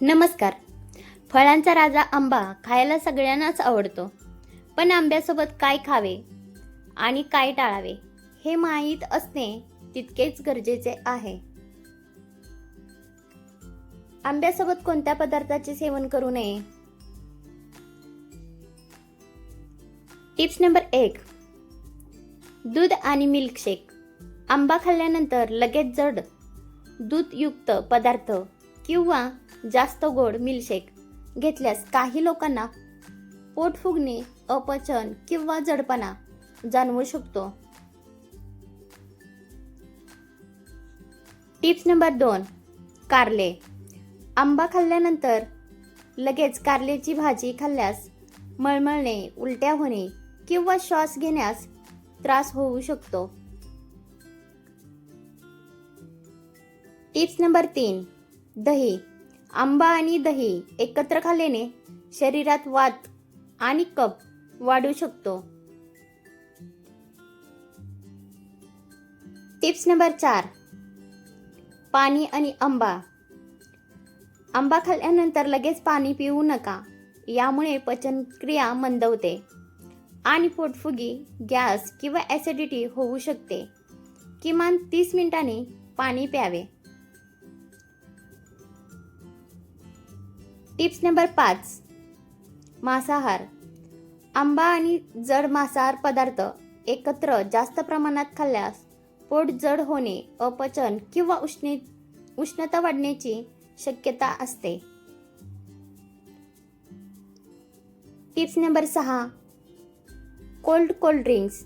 नमस्कार. फळांचा राजा आंबा खायला सगळ्यांनाच आवडतो. पण आंब्यासोबत काय खावे आणि काय टाळावे हे माहीत असणे तितकेच गरजेचे आहे. आंब्यासोबत कोणत्या पदार्थाचे सेवन करू नये? Tips number 1. दूध आणि मिल्कशेक. आंबा खाल्ल्यानंतर लगेच जड दूधयुक्त पदार्थ किंवा जास्त गोड मिल्कशेक घेतल्यास काही लोकांना पोट फुगणे, अपचन किंवा जडपणा जाणवू शकतो. Tips number 2. कारले. आंबा खाल्ल्यानंतर लगेच कारल्याची भाजी खाल्ल्यास मळमळणे, उलट्या होणे किंवा श्वास घेण्यास त्रास होऊ शकतो. Tips number 3. दही. आंबा आणि दही एकत्र खाल्ल्याने शरीरात वात आणि कफ वाढू शकतो. Tips number 4. पाणी आणि आंबा. आंबा खाल्ल्यानंतर लगेच पाणी पिऊ नका. यामुळे पचनक्रिया मंदवते आणि पोटफुगी, गॅस किंवा ॲसिडिटी होऊ शकते. किमान 30 मिनिटांनी पाणी प्यावे. Tips number 5. मांसाहार. आंबा आणि जड मांसाहार पदार्थ एकत्र जास्त प्रमाणात खाल्ल्यास पोट जड होणे, अपचन किंवा उष्णता वाढण्याची शक्यता असते. Tips number 6. Cold drinks.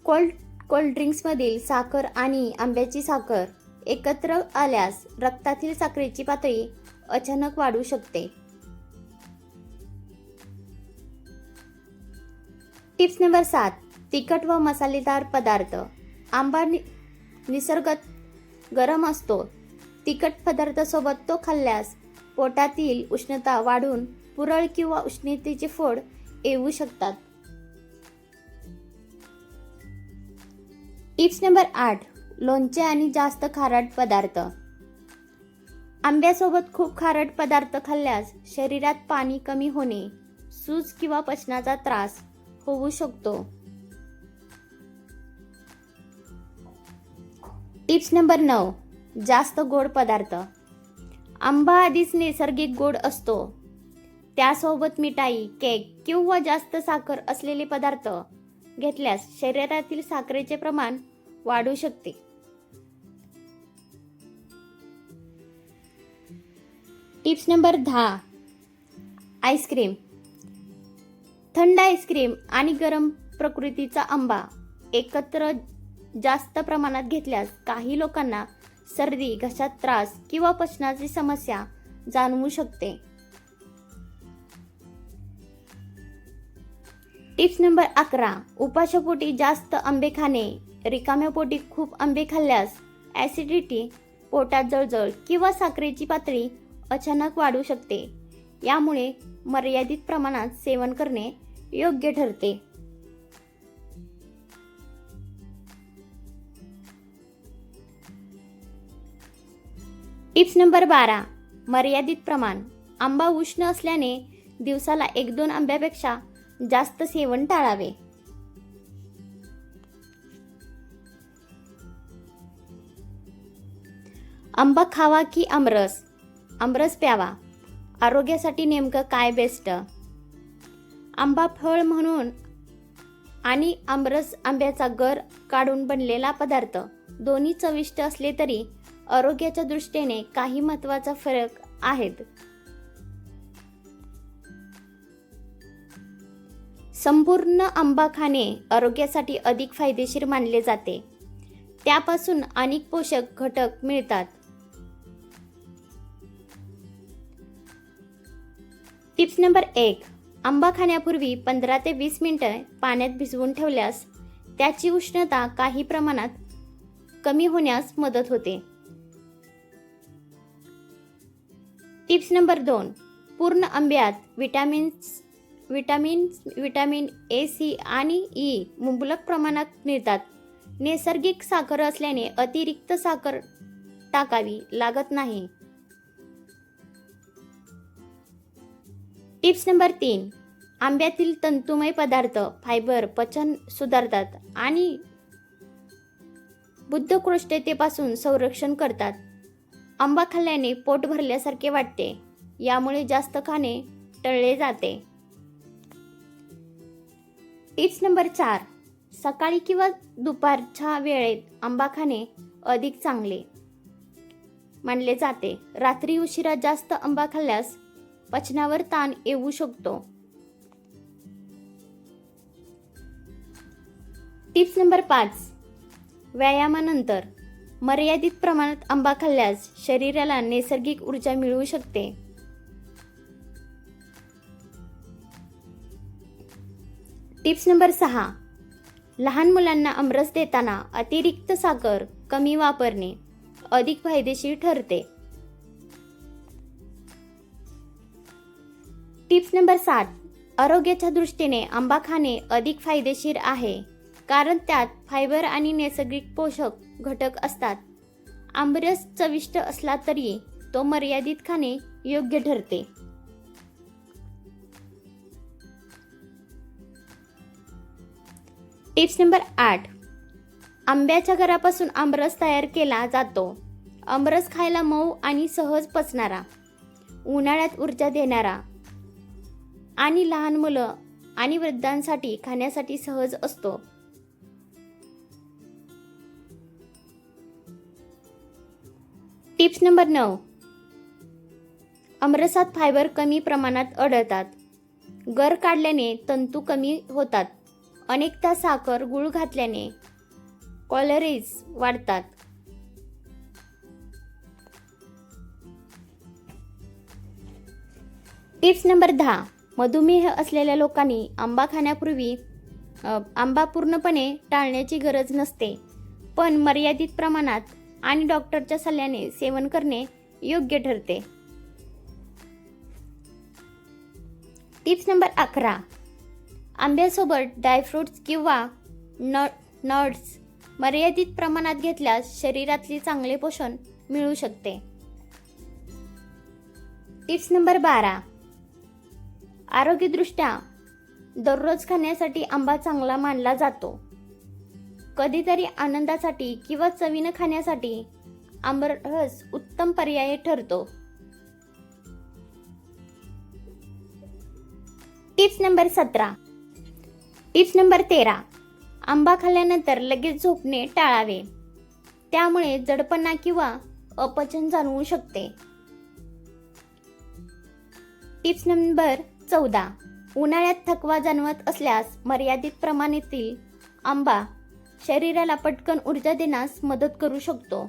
कोल्ड ड्रिंक्समधील साखर आणि आंब्याची साखर एकत्र आल्यास रक्तातील साखरेची पातळी अचानक वाढू शकते. Tips number 7. तिखट व मसालेदार पदार्थ. आंबा निसर्गत गरम असतो. तिखट पदार्थासोबत तो खाल्ल्यास पोटातील उष्णता वाढून पुरळ किंवा उष्णतेचे फोड येऊ शकतात. Tips number 8. लोणचे आणि जास्त खारट पदार्थ. आंब्यासोबत खूप खारट पदार्थ खाल्ल्यास शरीरात पाणी कमी होणे, सूज किंवा पचनाचा त्रास होऊ शकतो. Tips number 9. जास्त गोड पदार्थ. आंबा आधीच नैसर्गिक गोड असतो. त्यासोबत मिठाई, केक किंवा जास्त साखर असलेले पदार्थ घेतल्यास शरीरातील साखरेचे प्रमाण वाढू शकते. Tips number 10. आईस्क्रीम. थंड आईस्क्रीम आणि गरम प्रकृतीचा आंबा एकत्र जास्त प्रमाणात घेतल्यास काही लोकांना सर्दी, घशात त्रास किंवा पचनाची समस्या जाणवू शकते. Tips number 11. उपाशापोटी जास्त आंबे खाणे. रिकाम्या पोटी खूप आंबे खाल्ल्यास ॲसिडिटी, पोटात जळजळ किंवा साखरेची पातळी अचानक वाढू शकते. यामुळे मर्यादित प्रमाणात सेवन करणे योग्य ठरते. Tips number 12. मर्यादित प्रमाण. आंबा उष्ण असल्याने दिवसाला 1-2 आंब्यापेक्षा जास्त सेवन टाळावे. आंबा खावा की आमरस? आमरस प्यावा. आरोग्यासाठी नेमकं काय बेस्ट? आंबा फळ म्हणून आणि आमरस आंब्याचा गर काढून बनलेला पदार्थ दोन्ही चविष्ट असले तरी आरोग्याच्या दृष्टीने काही महत्त्वाचा फरक आहेत. संपूर्ण आंबा खाणे आरोग्यासाठी अधिक फायदेशीर मानले जाते. त्यापासून अनेक पोषक घटक मिळतात. Tips number 1. आंबा खाण्यापूर्वी 15 ते 20 मिनिटे पाण्यात भिजवून ठेवल्यास त्याची उष्णता काही प्रमाणात कमी होण्यास मदत होते. Tips number 2. पूर्ण आंब्यात विटॅमिन ए, सी आणि ई मुबलक प्रमाणात मिळतात. नैसर्गिक साखर असल्याने अतिरिक्त साखर टाकावी लागत नाही. Tips number 3. आंब्यातील तंतुमय पदार्थ फायबर पचन सुधारतात आणि बद्धकोष्ठतेपासून संरक्षण करतात. आंबा खाल्ल्याने पोट भरल्यासारखे वाटते, यामुळे जास्त खाणे टळले जाते. Tips number 4. सकाळी किंवा दुपारच्या वेळेत आंबा खाणे अधिक चांगले मानले जाते. रात्री उशिरा जास्त आंबा खाल्ल्यास पचनावर ताण येऊ शकतो. Tips number 5. व्यायामानंतर मर्यादित प्रमाणात आंबा खाल्ल्यास शरीराला नैसर्गिक ऊर्जा मिळू शकते. Tips number 6. लहान मुलांना आमरस देताना अतिरिक्त साखर कमी वापरणे अधिक फायदेशीर ठरते. Tips number 7. आरोग्याच्या दृष्टीने आंबा खाणे अधिक फायदेशीर आहे, कारण त्यात फायबर आणि नैसर्गिक पोषक घटक असतात. आमरस चविष्ट असला तरी तो मर्यादित खाणे योग्य ठरते. Tips number 8. आंब्याच्या गरापासून आमरस तयार केला जातो. आमरस खायला मऊ आणि सहज पचणारा, उन्हाळ्यात ऊर्जा देणारा आणि लहान मुलं आणि वृद्धांसाठी खाण्यासाठी सहज असतो. Tips number 9. आमरसात फायबर कमी प्रमाणात आढळतात. गर काढल्याने तंतू कमी होतात. अनेकदा साखर गूळ घातल्याने कॅलरीज वाढतात. Tips number 10. मधुमेह असलेल्या लोकांनी आंबा खाण्यापूर्वी आंबा पूर्णपणे टाळण्याची गरज नसते, पण मर्यादित प्रमाणात आणि डॉक्टरच्या सल्ल्याने सेवन करणे योग्य ठरते. Tips number 11. आंब्यासोबत ड्रायफ्रुट्स किंवा नट्स मर्यादित प्रमाणात घेतल्यास शरीरातले चांगले पोषण मिळू शकते. Tips number 12. आरोग्यदृष्ट्या दररोज खाण्यासाठी आंबा चांगला मानला जातो. कधीतरी आनंदासाठी किंवा चवीने खाण्यासाठी आमरस उत्तम पर्याय ठरतो. Tips number 17. Tips number 13. आंबा खाल्ल्यानंतर लगेच झोपणे टाळावे, त्यामुळे जडपणा किंवा अपचन जाणवू शकते. Tips number 14. उन्हाळ्यात थकवा जाणवत असल्यास मर्यादित प्रमाणातील आंबा शरीराला पटकन ऊर्जा देण्यास मदत करू शकतो.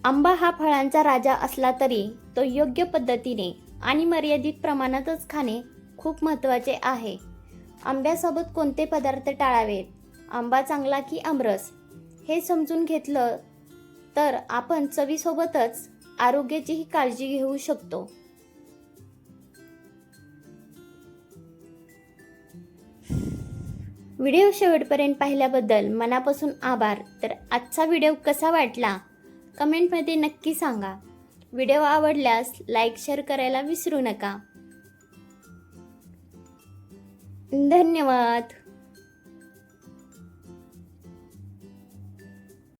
आंबा हा फळांचा राजा असला तरी तो योग्य पद्धतीने आणि मर्यादित प्रमाणातच खाणे खूप महत्त्वाचे आहे. आंब्यासोबत कोणते पदार्थ टाळावेत, आंबा चांगला की आमरस, हे समजून घेतलं तर आपण चवीसोबतच आरोग्याचीही काळजी घेऊ शकतो. व्हिडिओ शेवटपर्यंत पाहिल्याबद्दल मनापासून आभार. तर आजचा व्हिडिओ कसा वाटला कमेंटमध्ये नक्की सांगा. व्हिडिओ आवडल्यास लाईक शेअर करायला विसरू नका. धन्यवाद.